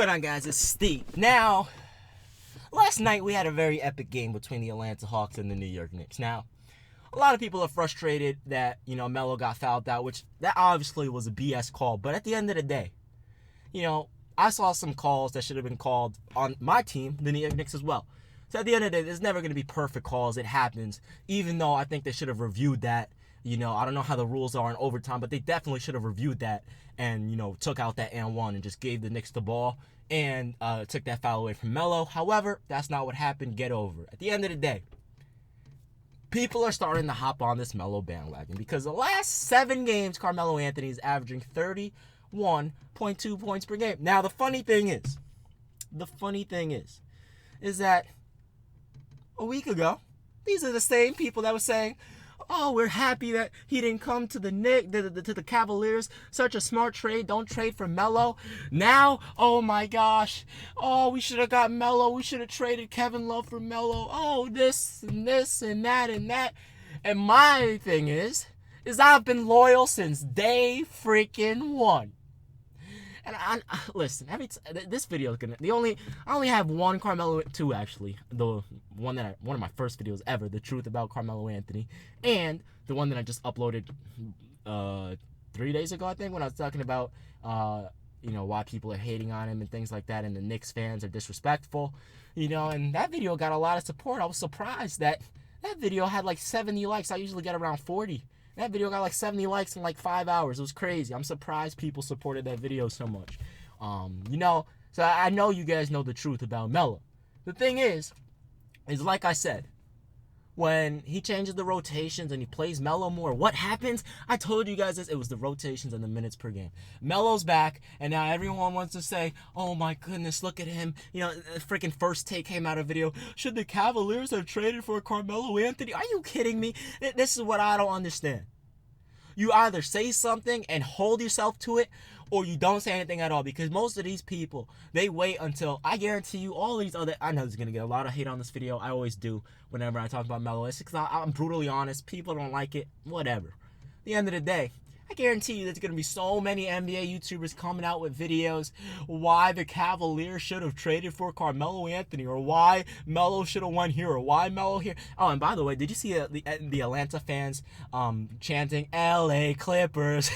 going on, guys? It's Steve. Now, last night we had a very epic game between the Atlanta Hawks and the New York Knicks. Now, a lot of people are frustrated that, Melo got fouled out, which that obviously was a BS call. But at the end of the day, I saw some calls that should have been called on my team, the New York Knicks, as well. So at the end of the day, there's never going to be perfect calls. It happens, even though I think they should have reviewed that. I don't know how the rules are in overtime, but they definitely should have reviewed that and, took out that and one and just gave the Knicks the ball and took that foul away from Melo. However, that's not what happened. Get over it. At the end of the day, people are starting to hop on this Melo bandwagon because the last 7 games, Carmelo Anthony is averaging 31.2 points per game. Now, the funny thing is that a week ago, these are the same people that were saying, oh, we're happy that he didn't come to the Knicks, to the Cavaliers. Such a smart trade. Don't trade for Melo. Now, oh my gosh. Oh, we should have got Melo. We should have traded Kevin Love for Melo. Oh, this and this and that and that. And my thing is I've been loyal since day freaking one. And listen, this video is gonna. I only have one Carmelo, 2 actually. The one of my first videos ever, the truth about Carmelo Anthony, and the one that I just uploaded 3 days ago, I think, when I was talking about why people are hating on him and things like that, and the Knicks fans are disrespectful, and that video got a lot of support. I was surprised that video had like 70 likes. I usually get around 40. That video got like 70 likes in like 5 hours. It was crazy. I'm surprised people supported that video so much. So I know you guys know the truth about Melo. The thing is like I said, when he changes the rotations and he plays Melo more, what happens? I told you guys this. It was the rotations and the minutes per game. Melo's back, and now everyone wants to say, oh my goodness, look at him. Freaking First Take came out of video. Should the Cavaliers have traded for Carmelo Anthony? Are you kidding me? This is what I don't understand. You either say something and hold yourself to it, or you don't say anything at all, because most of these people, they wait until, I guarantee you, all these other, I know there's going to get a lot of hate on this video. I always do whenever I talk about Melo. It's because I'm brutally honest. People don't like it. Whatever. At the end of the day, I guarantee you there's going to be so many NBA YouTubers coming out with videos why the Cavaliers should have traded for Carmelo Anthony, or why Melo should have won here, or why Melo here. Oh, and by the way, did you see the Atlanta fans chanting LA Clippers?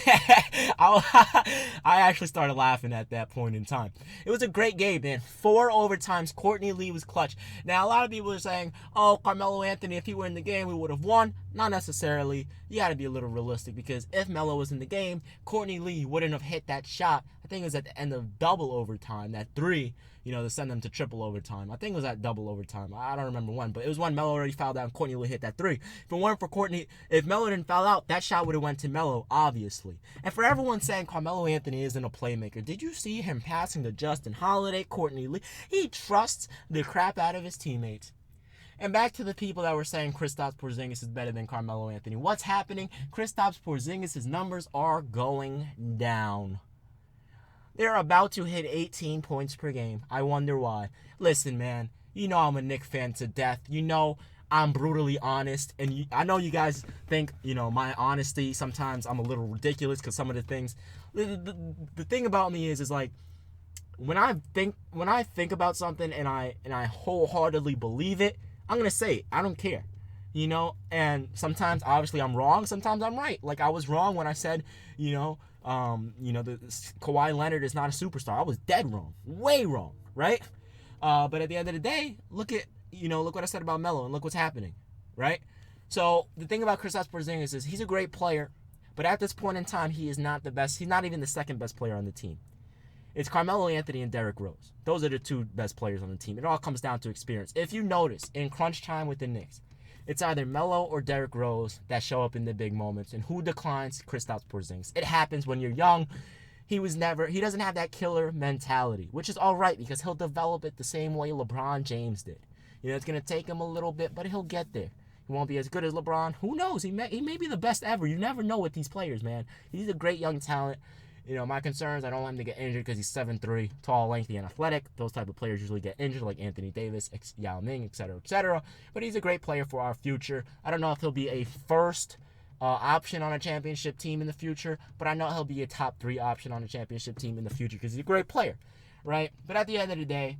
I actually started laughing at that point in time. It was a great game, man. 4 overtimes. Courtney Lee was clutch. Now, a lot of people are saying, oh, Carmelo Anthony, if he were in the game, we would have won. Not necessarily. You got to be a little realistic, because if Melo was in the game, Courtney Lee wouldn't have hit that shot. I think it was at the end of double overtime, that 3, to send them to triple overtime. I think it was at double overtime. I don't remember when, but it was when Melo already fouled out and Courtney Lee hit that 3. If it weren't for Courtney, if Melo didn't foul out, that shot would have went to Melo, obviously. And for everyone saying Carmelo Anthony isn't a playmaker, did you see him passing to Justin Holiday, Courtney Lee? He trusts the crap out of his teammates. And back to the people that were saying Kristaps Porzingis is better than Carmelo Anthony. What's happening? Kristaps Porzingis' numbers are going down. They're about to hit 18 points per game. I wonder why. Listen, man, I'm a Knicks fan to death. I'm brutally honest. And I know you guys think, my honesty, sometimes I'm a little ridiculous because some of the things. The thing about me is like, when I think about something and I wholeheartedly believe it, I'm going to say it. I don't care. And sometimes, obviously, I'm wrong. Sometimes I'm right. Like, I was wrong when I said, the Kawhi Leonard is not a superstar. I was dead wrong. Way wrong, right? But at the end of the day, look what I said about Melo, and look what's happening, right? So, the thing about Kristaps Porzingis is he's a great player, but at this point in time, he is not the best. He's not even the second best player on the team. It's Carmelo Anthony and Derrick Rose. Those are the 2 best players on the team. It all comes down to experience. If you notice, in crunch time with the Knicks, it's either Melo or Derrick Rose that show up in the big moments. And who declines? Kristaps Porzingis. It happens when you're young. He doesn't have that killer mentality, which is all right, because he'll develop it the same way LeBron James did. It's going to take him a little bit, but he'll get there. He won't be as good as LeBron. Who knows? He may be the best ever. You never know with these players, man. He's a great young talent. My concerns, I don't want him to get injured because he's 7'3", tall, lengthy, and athletic. Those type of players usually get injured, like Anthony Davis, Yao Ming, etc., etc. But he's a great player for our future. I don't know if he'll be a first option on a championship team in the future, but I know he'll be a top 3 option on a championship team in the future because he's a great player. right? But at the end of the day,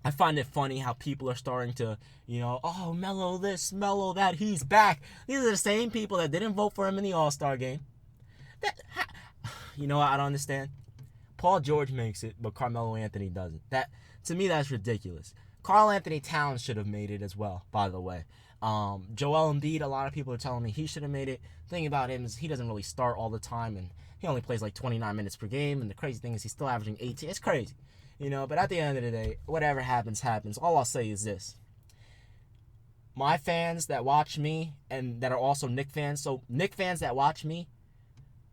I find it funny how people are starting to, oh, Melo this, Melo that, he's back. These are the same people that didn't vote for him in the All-Star game. You know what I don't understand? Paul George makes it, but Carmelo Anthony doesn't. To me, that's ridiculous. Karl Anthony Towns should have made it as well, by the way. Joel Embiid, a lot of people are telling me he should have made it. The thing about him is he doesn't really start all the time, and he only plays like 29 minutes per game, and the crazy thing is he's still averaging 18. It's crazy. But at the end of the day, whatever happens, happens. All I'll say is this. My fans that watch me and that are also Knicks fans, so Knicks fans that watch me,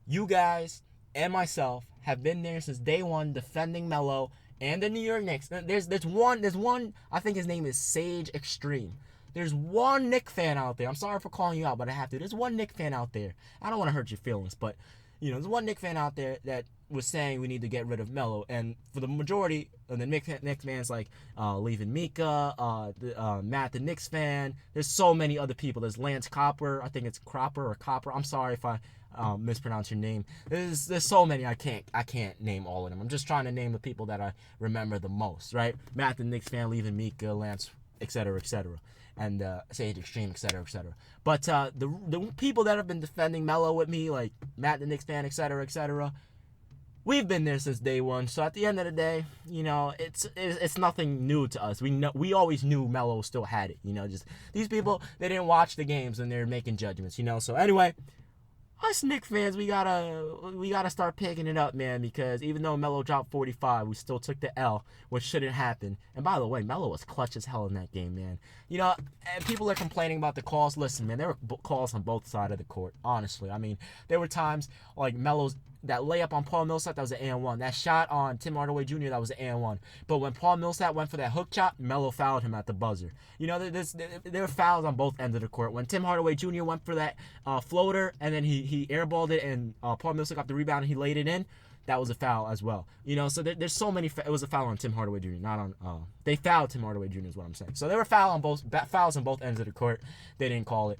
you guys and myself have been there since day one defending Melo and the New York Knicks. There's one, I think his name is Sage Extreme. There's one Knicks fan out there. I'm sorry for calling you out, but I have to. There's one Knicks fan out there. I don't want to hurt your feelings, but there's one Knicks fan out there that was saying we need to get rid of Melo, and for the majority of the Knicks fans, like leaving Mika, Matt the Knicks fan. There's so many other people. There's Lance Copper. I think it's Cropper or Copper. I'm sorry if I mispronounce your name. There's so many. I can't name all of them. I'm just trying to name the people that I remember the most. Right? Matt the Knicks fan, leaving Mika, Lance, etc., and Sage Extreme, etc. But the people that have been defending Melo with me, like Matt the Knicks fan, etc., we've been there since day one. So at the end of the day, it's nothing new to us. We always knew Melo still had it. Just these people, they didn't watch the games and they're making judgments. So anyway, us Knicks fans, we gotta start picking it up, man, because even though Melo dropped 45, we still took the L, which shouldn't happen. And by the way, Melo was clutch as hell in that game, man. And people are complaining about the calls. Listen, man, there were calls on both sides of the court, honestly. I mean, there were times like that layup on Paul Millsap, that was an and-one. That shot on Tim Hardaway Jr., that was an and-one. But when Paul Millsap went for that hook shot, Melo fouled him at the buzzer. There were fouls on both ends of the court. When Tim Hardaway Jr. went for that floater, and then he airballed it, and Paul Millsap got the rebound and he laid it in, that was a foul as well. So there's so many. It was a foul on Tim Hardaway Jr., not on. They fouled Tim Hardaway Jr. is what I'm saying. So there were fouls on both ends of the court. They didn't call it.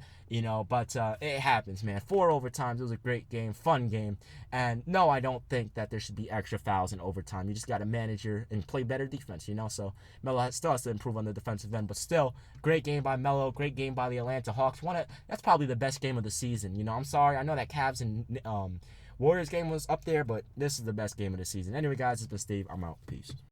But it happens, man. 4 overtimes. It was a great game, fun game. And no, I don't think that there should be extra fouls in overtime. You just got to manage and play better defense, So Melo still has to improve on the defensive end, but still, great game by Melo, great game by the Atlanta Hawks. That's probably the best game of the season. I'm sorry. I know that Cavs and Warriors game was up there, but this is the best game of the season. Anyway, guys, it's been Steve. I'm out. Peace.